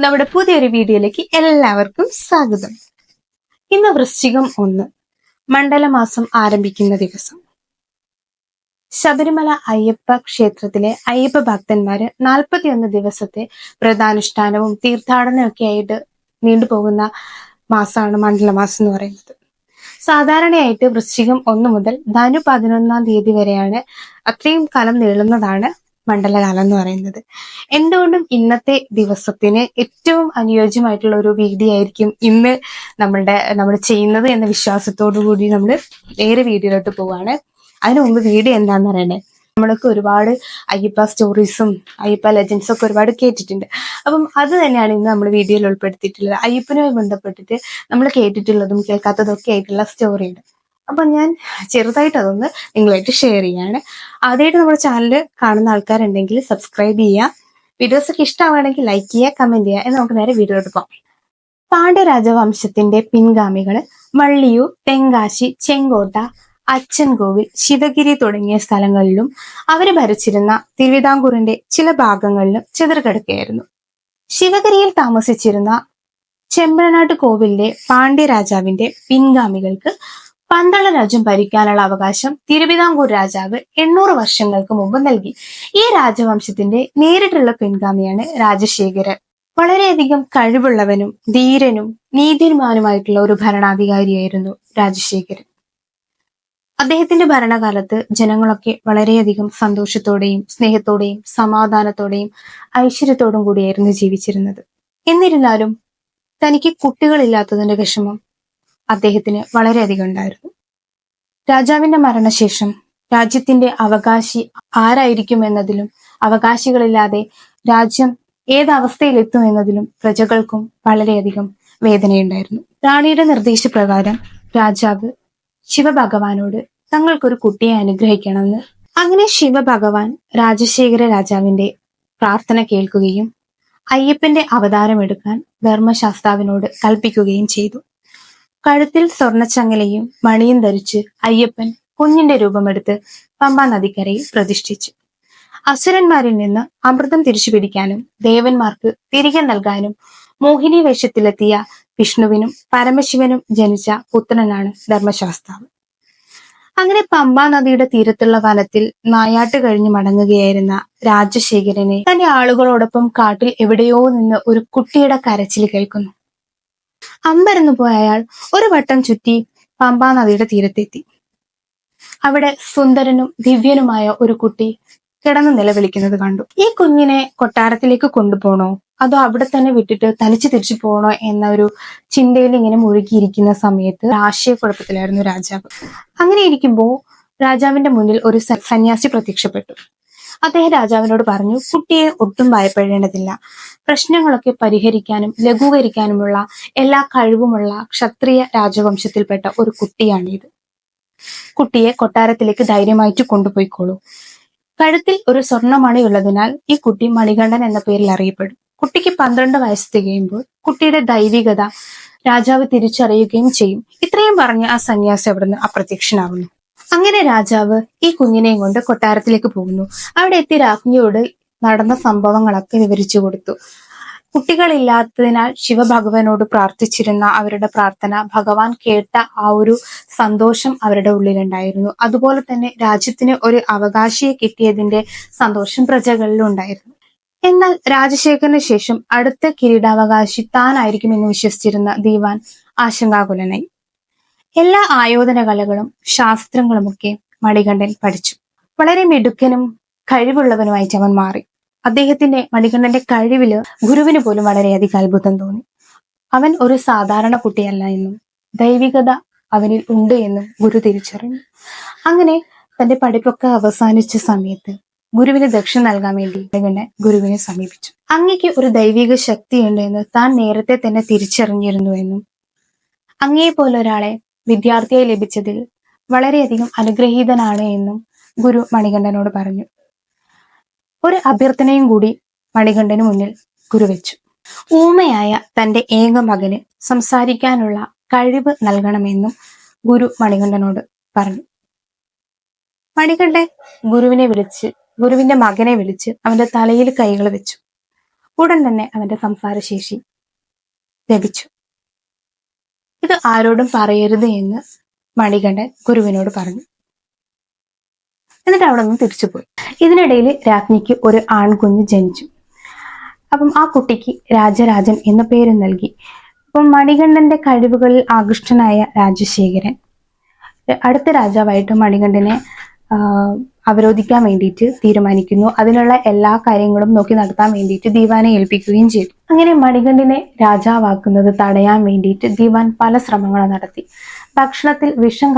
നമ്മുടെ പുതിയൊരു വീഡിയോയിലേക്ക് എല്ലാവർക്കും സ്വാഗതം. ഇന്ന് വൃശ്ചികം 1, മണ്ഡലമാസം ആരംഭിക്കുന്ന ദിവസം. ശബരിമല അയ്യപ്പ ക്ഷേത്രത്തിലെ അയ്യപ്പ ഭക്തന്മാര് 41 ദിവസത്തെ വ്രതാനുഷ്ഠാനവും തീർത്ഥാടനവും ഒക്കെ ആയിട്ട് നീണ്ടുപോകുന്ന മാസമാണ് മണ്ഡലമാസം എന്ന് പറയുന്നത്. സാധാരണയായിട്ട് വൃശ്ചികം 1 മുതൽ ധനു 11-ാം തീയതി വരെയാണ്, അത്രയും കാലം നീളുന്നതാണ് മണ്ഡലകാലം എന്ന് പറയുന്നത്. എന്തുകൊണ്ടും ഇന്നത്തെ ദിവസത്തിന് ഏറ്റവും അനുയോജ്യമായിട്ടുള്ള ഒരു വീഡിയോ ആയിരിക്കും ഇന്ന് നമ്മൾ ചെയ്യുന്നത് എന്ന വിശ്വാസത്തോടു കൂടി നമ്മൾ നേരെ വീഡിയോയിലോട്ട് പോവാണ്. അതിനു മുമ്പ് വീഡിയോ എന്താണെന്ന് പറയണേ, നമ്മളൊക്കെ ഒരുപാട് അയ്യപ്പ സ്റ്റോറീസും അയ്യപ്പ ലെജൻസും ഒക്കെ ഒരുപാട് കേട്ടിട്ടുണ്ട്. അപ്പം അത് തന്നെയാണ് ഇന്ന് നമ്മൾ വീഡിയോയിൽ ഉൾപ്പെടുത്തിയിട്ടുള്ളത്. അയ്യപ്പനുമായി ബന്ധപ്പെട്ടിട്ട് നമ്മൾ കേട്ടിട്ടുള്ളതും കേൾക്കാത്തതും ഒക്കെ ആയിട്ടുള്ള സ്റ്റോറിയുണ്ട്. അപ്പൊ ഞാൻ ചെറുതായിട്ട് അതൊന്ന് നിങ്ങളായിട്ട് ഷെയർ ചെയ്യാണ്. ആദ്യമായിട്ട് നമ്മുടെ ചാനൽ കാണുന്ന ആൾക്കാരുണ്ടെങ്കിൽ സബ്സ്ക്രൈബ് ചെയ്യുക, വീഡിയോസ് ഒക്കെ ഇഷ്ടമാണെങ്കിൽ ലൈക്ക് ചെയ്യുക, കമന്റ് ചെയ്യുക. എന്ന് നമുക്ക് നേരെ വീഡിയോയിലോട്ട് പോകാം. പാണ്ഡ്യ രാജവംശത്തിന്റെ പിൻഗാമികൾ വള്ളിയൂർ, തെങ്കാശി, ചെങ്കോട്ട, അച്ചൻകോവിൽ, ശിവഗിരി തുടങ്ങിയ സ്ഥലങ്ങളിലും അവര് ഭരിച്ചിരുന്ന തിരുവിതാംകൂറിന്റെ ചില ഭാഗങ്ങളിലും ചിതറിക്കിടക്കുകയായിരുന്നു. ശിവഗിരിയിൽ താമസിച്ചിരുന്ന ചെമ്പഴനാട്ട് കോവിലിലെ പാണ്ഡ്യ രാജാവിന്റെ പിൻഗാമികൾക്ക് പന്തള രാജ്യം ഭരിക്കാനുള്ള അവകാശം തിരുവിതാംകൂർ രാജാവ് 800 വർഷങ്ങൾക്ക് മുമ്പ് നൽകി. ഈ രാജവംശത്തിന്റെ നേരിട്ടുള്ള പിൻഗാമിയാണ് രാജശേഖരൻ. വളരെയധികം കഴിവുള്ളവനും ധീരനും നീതിമാനുമായിട്ടുള്ള ഒരു ഭരണാധികാരിയായിരുന്നു രാജശേഖരൻ. അദ്ദേഹത്തിന്റെ ഭരണകാലത്ത് ജനങ്ങളൊക്കെ വളരെയധികം സന്തോഷത്തോടെയും സ്നേഹത്തോടെയും സമാധാനത്തോടെയും ഐശ്വര്യത്തോടും കൂടിയായിരുന്നു ജീവിച്ചിരുന്നത്. എന്നിരുന്നാലും തനിക്ക് കുട്ടികളില്ലാത്തതിന്റെ വിഷമം അദ്ദേഹത്തിന് വളരെയധികം ഉണ്ടായിരുന്നു. രാജാവിന്റെ മരണശേഷം രാജ്യത്തിന്റെ അവകാശി ആരായിരിക്കും എന്നതിലും അവകാശികളില്ലാതെ രാജ്യം ഏതവസ്ഥയിലെത്തും എന്നതിലും പ്രജകൾക്കും വളരെയധികം വേദനയുണ്ടായിരുന്നു. റാണിയുടെ നിർദ്ദേശപ്രകാരം രാജാവ് ശിവഭഗവാനോട് തങ്ങൾക്കൊരു കുട്ടിയെ അനുഗ്രഹിക്കണമെന്ന്. അങ്ങനെ ശിവഭഗവാൻ രാജശേഖര രാജാവിന്റെ പ്രാർത്ഥന കേൾക്കുകയും അയ്യപ്പന്റെ അവതാരമെടുക്കാൻ ധർമ്മശാസ്താവിനോട് കൽപ്പിക്കുകയും ചെയ്തു. കഴുത്തിൽ സ്വർണച്ചങ്ങലയും മണിയും ധരിച്ച് അയ്യപ്പൻ കുഞ്ഞിന്റെ രൂപമെടുത്ത് പമ്പാ നദിക്കരയിൽ പ്രതിഷ്ഠിച്ചു. അസുരന്മാരിൽ നിന്ന് അമൃതം തിരിച്ചു പിടിക്കാനും ദേവന്മാർക്ക് തിരികെ നൽകാനും മോഹിനി വേഷത്തിലെത്തിയ വിഷ്ണുവിനും പരമശിവനും ജനിച്ച പുത്രനാണ് ധർമ്മശാസ്താവ്. അങ്ങനെ പമ്പാ നദിയുടെ തീരത്തുള്ള വനത്തിൽ നായാട്ട് കഴിഞ്ഞ് മടങ്ങുകയായിരുന്ന രാജശേഖരനെ തന്റെ ആളുകളോടൊപ്പം കാട്ടിൽ എവിടെയോ നിന്ന് ഒരു കുട്ടിയുടെ കരച്ചിൽ കേൾക്കുന്നു. അമ്പരന്നു പോയ അയാൾ ഒരു വട്ടം ചുറ്റി പമ്പാ നദിയുടെ തീരത്തെത്തി. അവിടെ സുന്ദരനും ദിവ്യനുമായ ഒരു കുട്ടി കിടന്ന് നിലവിളിക്കുന്നത് കണ്ടു. ഈ കുഞ്ഞിനെ കൊട്ടാരത്തിലേക്ക് കൊണ്ടുപോകണോ അതോ അവിടെ തന്നെ വിട്ടിട്ട് തനിച്ച് തിരിച്ചു പോകണോ എന്ന ഒരു ചിന്തയിൽ ഇങ്ങനെ മുഴുകിയിരിക്കുന്ന സമയത്ത് ആശയക്കുഴപ്പത്തിലായിരുന്നു രാജാവ്. അങ്ങനെ ഇരിക്കുമ്പോൾ രാജാവിന്റെ മുന്നിൽ ഒരു സന്യാസി പ്രത്യക്ഷപ്പെട്ടു. അദ്ദേഹം രാജാവിനോട് പറഞ്ഞു, കുട്ടിയെ ഒട്ടും ഭയപ്പെടേണ്ടതില്ല. പ്രശ്നങ്ങളൊക്കെ പരിഹരിക്കാനും ലഘൂകരിക്കാനുമുള്ള എല്ലാ കഴിവുമുള്ള ക്ഷത്രിയ രാജവംശത്തിൽപ്പെട്ട ഒരു കുട്ടിയാണിത്. കുട്ടിയെ കൊട്ടാരത്തിലേക്ക് ധൈര്യമായിട്ട് കൊണ്ടുപോയിക്കോളൂ. കഴുത്തിൽ ഒരു സ്വർണ്ണമണി ഉള്ളതിനാൽ ഈ കുട്ടി മണികണ്ഠൻ എന്ന പേരിൽ അറിയപ്പെടും. കുട്ടിക്ക് 12 വയസ്സ് തികയുമ്പോൾ കുട്ടിയുടെ ദൈവികത രാജാവ് തിരിച്ചറിയുകയും ചെയ്യും. ഇത്രയും പറഞ്ഞ് ആ സന്യാസി അവിടുന്ന് അപ്രത്യക്ഷനാവുന്നു. അങ്ങനെ രാജാവ് ഈ കുഞ്ഞിനെയും കൊണ്ട് കൊട്ടാരത്തിലേക്ക് പോകുന്നു. അവിടെ എത്തി രാജ്ഞിയോട് നടന്ന സംഭവങ്ങളൊക്കെ വിവരിച്ചു കൊടുത്തു. കുട്ടികളില്ലാത്തതിനാൽ ശിവഭഗവാനോട് പ്രാർത്ഥിച്ചിരുന്ന അവരുടെ പ്രാർത്ഥന ഭഗവാൻ കേട്ട ആ ഒരു സന്തോഷം അവരുടെ ഉള്ളിലുണ്ടായിരുന്നു. അതുപോലെ തന്നെ രാജ്യത്തിന് ഒരു അവകാശിയെ കിട്ടിയതിന്റെ സന്തോഷം പ്രജകളിലും ഉണ്ടായിരുന്നു. എന്നാൽ രാജശേഖരന് ശേഷം അടുത്ത കിരീടാവകാശി താനായിരിക്കും എന്ന് വിശ്വസിച്ചിരുന്ന ദീവാൻ ആശങ്കാകുലനായി. എല്ലാ ആയോധന കലകളും ശാസ്ത്രങ്ങളുമൊക്കെ മണികണ്ഠൻ പഠിച്ചു. വളരെ മിടുക്കനും കഴിവുള്ളവനുമായിട്ട് അവൻ മാറി. അദ്ദേഹത്തിന്റെ മണികണ്ഠന്റെ കഴിവില് ഗുരുവിന് പോലും വളരെയധികം അത്ഭുതം തോന്നി. അവൻ ഒരു സാധാരണ കുട്ടിയല്ല എന്നും ദൈവികത അവനിൽ ഉണ്ട് എന്നും ഗുരു തിരിച്ചറിഞ്ഞു. അങ്ങനെ തന്റെ പഠിപ്പൊക്കെ അവസാനിച്ച സമയത്ത് ഗുരുവിന് ദക്ഷിണ നൽകാൻ വേണ്ടി മണികണ്ഠൻ ഗുരുവിനെ സമീപിച്ചു. അങ്ങയ്ക്ക് ഒരു ദൈവിക ശക്തിയുണ്ട് എന്ന് താൻ നേരത്തെ തന്നെ തിരിച്ചറിഞ്ഞിരുന്നു എന്നും അങ്ങയെ പോലെ ഒരാളെ വിദ്യാർത്ഥിയായി ലഭിച്ചതിൽ വളരെയധികം അനുഗ്രഹീതനാണ് എന്നും ഗുരു മണികണ്ഠനോട് പറഞ്ഞു. ഒരു അഭ്യർത്ഥനയും കൂടി മണികണ്ഠന് മുന്നിൽ ഗുരു വെച്ചു. ഊമയായ തന്റെ ഏക മകന് സംസാരിക്കാനുള്ള കഴിവ് നൽകണമെന്നും ഗുരു മണികണ്ഠനോട് പറഞ്ഞു. മണികണ്ഠൻ ഗുരുവിന്റെ മകനെ വിളിച്ച് അവന്റെ തലയിൽ കൈകൾ വെച്ചു. ഉടൻ തന്നെ അവന്റെ സംസാരശേഷി ലഭിച്ചു. ഇത് ആരോടും പറയരുത് എന്ന് മണികണ്ഠൻ ഗുരുവിനോട് പറഞ്ഞു. എന്നിട്ട് അവിടെ നിന്ന് തിരിച്ചുപോയി. ഇതിനിടയിൽ രാജ്ഞിക്ക് ഒരു ആൺകുഞ്ഞ് ജനിച്ചു. അപ്പം ആ കുട്ടിക്ക് രാജരാജൻ എന്ന പേര് നൽകി. അപ്പം മണികണ്ഠന്റെ കഴിവുകളിൽ ആകൃഷ്ടനായ രാജശേഖരൻ അടുത്ത രാജാവായിട്ട് മണികണ്ഠനെ അവരോധിക്കാൻ വേണ്ടിയിട്ട് തീരുമാനിക്കുന്നു. അതിനുള്ള എല്ലാ കാര്യങ്ങളും നോക്കി നടത്താൻ വേണ്ടിയിട്ട് ദിവാനെ ഏൽപ്പിക്കുകയും ചെയ്തു. അങ്ങനെ മണികണ്ഠനെ രാജാവാക്കുന്നത് തടയാൻ വേണ്ടിയിട്ട് ദിവാൻ പല ശ്രമങ്ങളും നടത്തി. ഭക്ഷണത്തിൽ വിഷം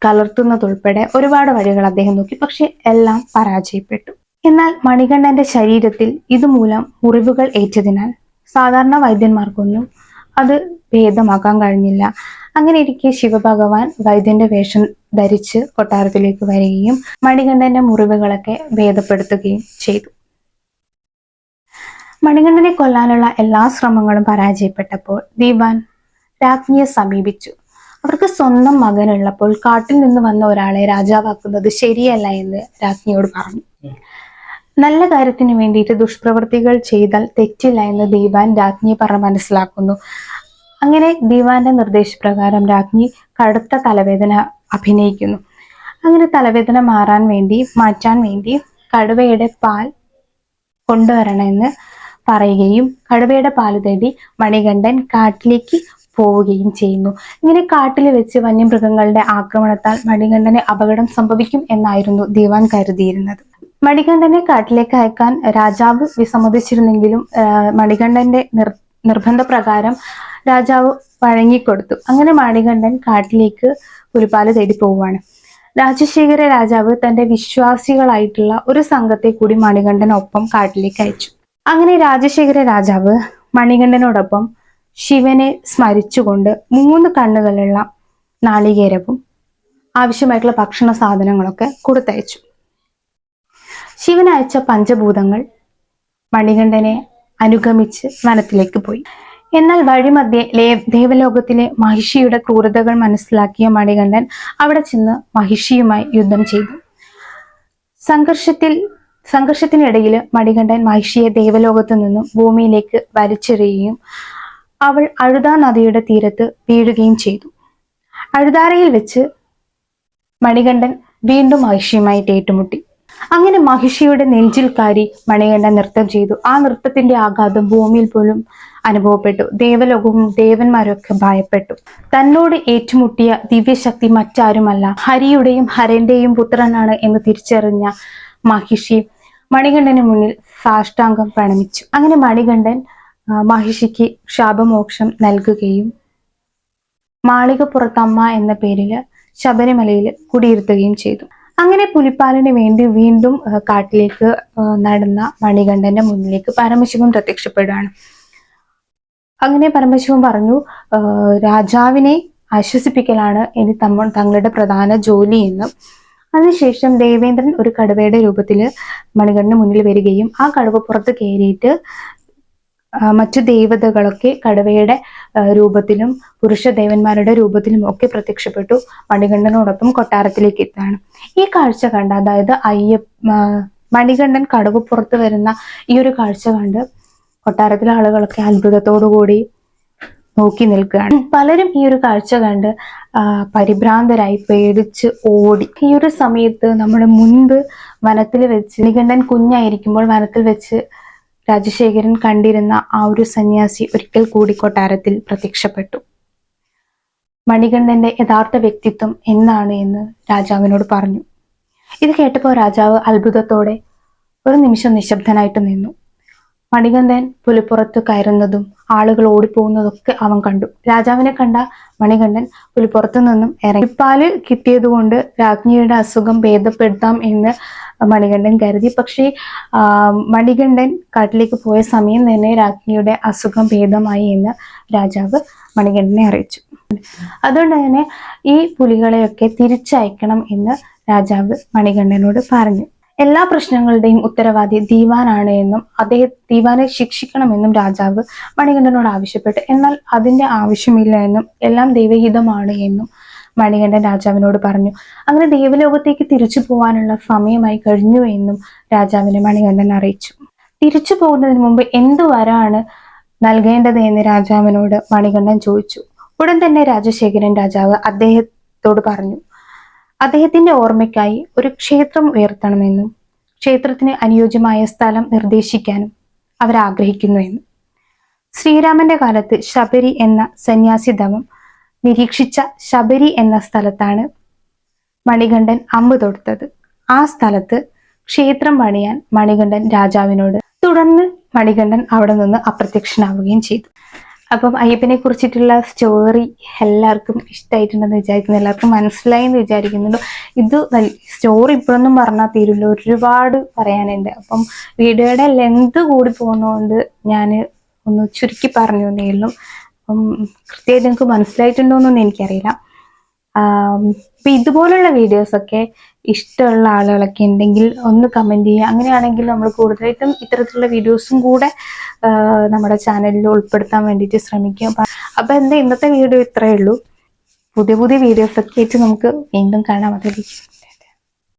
കലർത്തുന്നതുൾപ്പെടെ ഒരുപാട് വഴികൾ അദ്ദേഹം നോക്കി. പക്ഷെ എല്ലാം പരാജയപ്പെട്ടു. എന്നാൽ മണികണ്ഠന്റെ ശരീരത്തിൽ ഇതുമൂലം മുറിവുകൾ ഏറ്റതിനാൽ സാധാരണ വൈദ്യന്മാർക്കൊന്നും അത് ഭേദമാക്കാൻ കഴിഞ്ഞില്ല. അങ്ങനെ ഇരിക്കെ ശിവഭഗവാൻ വൈദ്യന്റെ വേഷം ധരിച്ച് കൊട്ടാരത്തിലേക്ക് വരികയും മണികണ്ഠന്റെ മുറിവുകളൊക്കെ ഭേദപ്പെടുത്തുകയും ചെയ്തു. മണികണ്ഠനെ കൊല്ലാനുള്ള എല്ലാ ശ്രമങ്ങളും പരാജയപ്പെട്ടപ്പോൾ ദിവാൻ രാജ്ഞിയെ സമീപിച്ചു. അവർക്ക് സ്വന്തം മകനുള്ളപ്പോൾ കാട്ടിൽ നിന്ന് വന്ന ഒരാളെ രാജാവാക്കുന്നത് ശരിയല്ല എന്ന് രാജ്ഞിയോട് പറഞ്ഞു. നല്ല കാര്യത്തിന് വേണ്ടിയിട്ട് ദുഷ്പ്രവൃത്തികൾ ചെയ്താൽ തെറ്റില്ല എന്ന് ദിവാൻ രാജ്ഞിയെ പറഞ്ഞ് മനസ്സിലാക്കുന്നു. അങ്ങനെ ദിവാന്റെ നിർദ്ദേശപ്രകാരം രാജ്ഞി കടുത്ത തലവേദന അഭിനയിക്കുന്നു. അങ്ങനെ തലവേദന മാറ്റാൻ വേണ്ടി കടുവയുടെ പാൽ കൊണ്ടുവരണമെന്ന് പറയുകയും കടുവയുടെ പാല് തേടി മണികണ്ഠൻ കാട്ടിലേക്ക് പോവുകയും ചെയ്യുന്നു. ഇങ്ങനെ കാട്ടിൽ വെച്ച് വന്യമൃഗങ്ങളുടെ ആക്രമണത്താൽ മണികണ്ഠന് അപകടം സംഭവിക്കും എന്നായിരുന്നു ദിവാൻ കരുതിയിരുന്നത്. മണികണ്ഠനെ കാട്ടിലേക്ക് അയക്കാൻ രാജാവ് വിസമ്മതിച്ചിരുന്നെങ്കിലും മണികണ്ഠന്റെ നിർബന്ധപ്രകാരം രാജാവ് വഴങ്ങിക്കൊടുത്തു. അങ്ങനെ മണികണ്ഠൻ കാട്ടിലേക്ക് പുലിപ്പാല് തേടി പോവുകയാണ്. രാജശേഖര രാജാവ് തന്റെ വിശ്വാസികളായിട്ടുള്ള ഒരു സംഘത്തെ കൂടി മണികണ്ഠനൊപ്പം കാട്ടിലേക്ക് അയച്ചു. അങ്ങനെ രാജശേഖര രാജാവ് മണികണ്ഠനോടൊപ്പം ശിവനെ സ്മരിച്ചുകൊണ്ട് 3 കണ്ണുകളുള്ള നാളികേരവും ആവശ്യമായിട്ടുള്ള ഭക്ഷണ സാധനങ്ങളൊക്കെ കൊടുത്തയച്ചു. ശിവൻ അയച്ച പഞ്ചഭൂതങ്ങൾ മണികണ്ഠനെ അനുഗമിച്ച് വനത്തിലേക്ക് പോയി. എന്നാൽ വഴിമധ്യേ ദേവലോകത്തിലെ മഹിഷിയുടെ ക്രൂരതകൾ മനസ്സിലാക്കിയ മണികണ്ഠൻ അവിടെ ചെന്ന് മഹിഷിയുമായി യുദ്ധം ചെയ്തു. സംഘർഷത്തിനിടയിൽ മണികണ്ഠൻ മഹിഷിയെ ദേവലോകത്തു നിന്നും ഭൂമിയിലേക്ക് വലിച്ചെറിയുകയും അവൾ അഴുതാ നദിയുടെ തീരത്ത് വീഴുകയും ചെയ്തു. അഴുതാരയിൽ വെച്ച് മണികണ്ഠൻ വീണ്ടും മഹിഷിയുമായിട്ട് ഏറ്റുമുട്ടി. അങ്ങനെ മഹിഷിയുടെ നെഞ്ചിൽ കാരി മണികണ്ഠൻ നൃത്തം ചെയ്തു. ആ നൃത്തത്തിന്റെ ആഘാതം ഭൂമിയിൽ പോലും അനുഭവപ്പെട്ടു. ദേവലോകവും ദേവന്മാരും ഒക്കെ ഭയപ്പെട്ടു. തന്നോട് ഏറ്റുമുട്ടിയ ദിവ്യശക്തി മറ്റാരുമല്ല, ഹരിയുടെയും ഹരന്റെയും പുത്രനാണ് എന്ന് തിരിച്ചറിഞ്ഞ മഹിഷി മണികണ്ഠന് മുന്നിൽ സാഷ്ടാംഗം പ്രണമിച്ചു. അങ്ങനെ മണികണ്ഠൻ മഹിഷിക്ക് ശാപമോക്ഷം നൽകുകയും മാളികപ്പുറത്തമ്മ എന്ന പേരിൽ ശബരിമലയിൽ കുടിയിരുത്തുകയും ചെയ്തു. അങ്ങനെ പുലിപ്പാലിന് വേണ്ടി വീണ്ടും കാട്ടിലേക്ക് നടന്ന മണികണ്ഠന്റെ മുന്നിലേക്ക് പരമശിവൻ പ്രത്യക്ഷപ്പെടുകയാണ്. അങ്ങനെ പരമശിവൻ പറഞ്ഞു, രാജാവിനെ ആശ്വസിപ്പിക്കലാണ് ഇനി തങ്ങളുടെ പ്രധാന ജോലി എന്ന്. അതിനുശേഷം ദേവേന്ദ്രൻ ഒരു കടുവയുടെ രൂപത്തിൽ മണികണ്ഠന് മുന്നിൽ വരികയും ആ കടുവ പുറത്ത് കയറിയിട്ട് മറ്റു ദേവതകളൊക്കെ കടുവയുടെ രൂപത്തിലും പുരുഷ ദേവന്മാരുടെ രൂപത്തിലും ഒക്കെ പ്രത്യക്ഷപ്പെട്ടു മണികണ്ഠനോടൊപ്പം കൊട്ടാരത്തിലേക്ക് എത്താണ്. ഈ കാഴ്ച കണ്ട്, അതായത് മണികണ്ഠൻ കടുവ പുറത്ത് വരുന്ന ഈ ഒരു കാഴ്ച കണ്ട് കൊട്ടാരത്തിലെ ആളുകളൊക്കെ അത്ഭുതത്തോടുകൂടി നോക്കി നിൽക്കുകയാണ്. പലരും ഈ ഒരു കാഴ്ച കണ്ട് പരിഭ്രാന്തരായി പേടിച്ച് ഓടി. ഈ ഒരു സമയത്ത് നമ്മുടെ മുൻപ് വനത്തിൽ വെച്ച് മണികണ്ഠൻ കുഞ്ഞായിരിക്കുമ്പോൾ വനത്തിൽ വെച്ച് രാജശേഖരൻ കണ്ടിരുന്ന ആ ഒരു സന്യാസി ഒരിക്കൽ കൂടി കൊട്ടാരത്തിൽ പ്രത്യക്ഷപ്പെട്ടു. മണികണ്ഠന്റെ യഥാർത്ഥ വ്യക്തിത്വം എന്താണ് എന്ന് രാജാവിനോട് പറഞ്ഞു. ഇത് കേട്ടപ്പോൾ രാജാവ് അത്ഭുതത്തോടെ ഒരു നിമിഷം നിശബ്ദനായിട്ട് നിന്നു. മണികണ്ഠൻ പുലിപ്പുറത്ത് കയറുന്നതും ആളുകൾ ഓടിപ്പോകുന്നതൊക്കെ അവൻ കണ്ടു. രാജാവിനെ കണ്ട മണികണ്ഠൻ പുലിപ്പുറത്തു നിന്നും ഇറങ്ങി. പാല് കിട്ടിയതുകൊണ്ട് രാജ്ഞിയുടെ അസുഖം ഭേദപ്പെടുത്താം എന്ന് മണികണ്ഠൻ കരുതി. പക്ഷേ മണികണ്ഠൻ കാട്ടിലേക്ക് പോയ സമയം തന്നെ രാജ്ഞിയുടെ അസുഖം ഭേദമായി എന്ന് രാജാവ് മണികണ്ഠനെ അറിയിച്ചു. അതുകൊണ്ട് തന്നെ ഈ പുലികളെയൊക്കെ തിരിച്ചയക്കണം എന്ന് രാജാവ് മണികണ്ഠനോട് പറഞ്ഞു. എല്ലാ പ്രശ്നങ്ങളുടെയും ഉത്തരവാദി ദീവാനാണ് എന്നും ദീവാനെ ശിക്ഷിക്കണമെന്നും രാജാവ് മണികണ്ഠനോട് ആവശ്യപ്പെട്ടു. എന്നാൽ അതിന്റെ ആവശ്യമില്ല എന്നും എല്ലാം ദൈവഹിതമാണ് എന്നും മണികണ്ഠൻ രാജാവിനോട് പറഞ്ഞു. അങ്ങനെ ദേവലോകത്തേക്ക് തിരിച്ചു പോകാനുള്ള സമയമായി കഴിഞ്ഞു എന്നും രാജാവിനെ മണികണ്ഠൻ അറിയിച്ചു. തിരിച്ചു പോകുന്നതിന് മുമ്പ് എന്തു വരമാണ് നൽകേണ്ടത് എന്ന് രാജാവിനോട് മണികണ്ഠൻ ചോദിച്ചു. ഉടൻ തന്നെ രാജശേഖരൻ രാജാവ് അദ്ദേഹത്തോട് പറഞ്ഞു, അദ്ദേഹത്തിന്റെ ഓർമ്മയ്ക്കായി ഒരു ക്ഷേത്രം ഉയർത്തണമെന്നും ക്ഷേത്രത്തിന് അനുയോജ്യമായ സ്ഥലം നിർദ്ദേശിക്കാനും അവരാഗ്രഹിക്കുന്നു എന്ന്. ശ്രീരാമന്റെ കാലത്ത് ശബരി എന്ന സന്യാസിധവം നിരീക്ഷിച്ച ശബരി എന്ന സ്ഥലത്താണ് മണികണ്ഠൻ അമ്പ് തൊടുത്തത്. ആ സ്ഥലത്ത് ക്ഷേത്രം പണിയാൻ മണികണ്ഠൻ രാജാവിനോട്. തുടർന്ന് മണികണ്ഠൻ അവിടെ നിന്ന് അപ്രത്യക്ഷനാവുകയും ചെയ്തു. അപ്പം അയ്യപ്പനെ കുറിച്ചിട്ടുള്ള സ്റ്റോറി എല്ലാവർക്കും ഇഷ്ടമായിട്ടുണ്ടെന്ന് വിചാരിക്കുന്നു, എല്ലാവർക്കും മനസ്സിലായി എന്ന് വിചാരിക്കുന്നുണ്ട്. ഇത് സ്റ്റോറി ഇപ്പോഴൊന്നും പറഞ്ഞാൽ തീരില്ല, ഒരുപാട് പറയാനുണ്ട്. അപ്പം വീഡിയോയുടെ ലെങ്ത് കൂടി പോകുന്നതുകൊണ്ട് ഞാൻ ഒന്ന് ചുരുക്കി പറഞ്ഞു എന്നേ ഉള്ളൂ. അപ്പം കൃത്യമായിട്ട് നിങ്ങൾക്ക് മനസ്സിലായിട്ടുണ്ടോയെന്നൊന്നും എനിക്കറിയില്ല. അപ്പം ഇതുപോലുള്ള വീഡിയോസൊക്കെ ഇഷ്ടമുള്ള ആളുകളൊക്കെ ഉണ്ടെങ്കിൽ ഒന്ന് കമൻറ്റ് ചെയ്യുക. അങ്ങനെയാണെങ്കിൽ നമ്മൾ കൂടുതലായിട്ടും ഇത്തരത്തിലുള്ള വീഡിയോസും കൂടെ നമ്മുടെ ചാനലിൽ ഉൾപ്പെടുത്താൻ വേണ്ടിയിട്ട് ശ്രമിക്കും. അപ്പം എന്താ ഇന്നത്തെ വീഡിയോ ഇത്രയേ ഉള്ളൂ. പുതിയ പുതിയ വീഡിയോസൊക്കെ ആയിട്ട് നമുക്ക് വീണ്ടും കാണാം. അതിലേക്ക്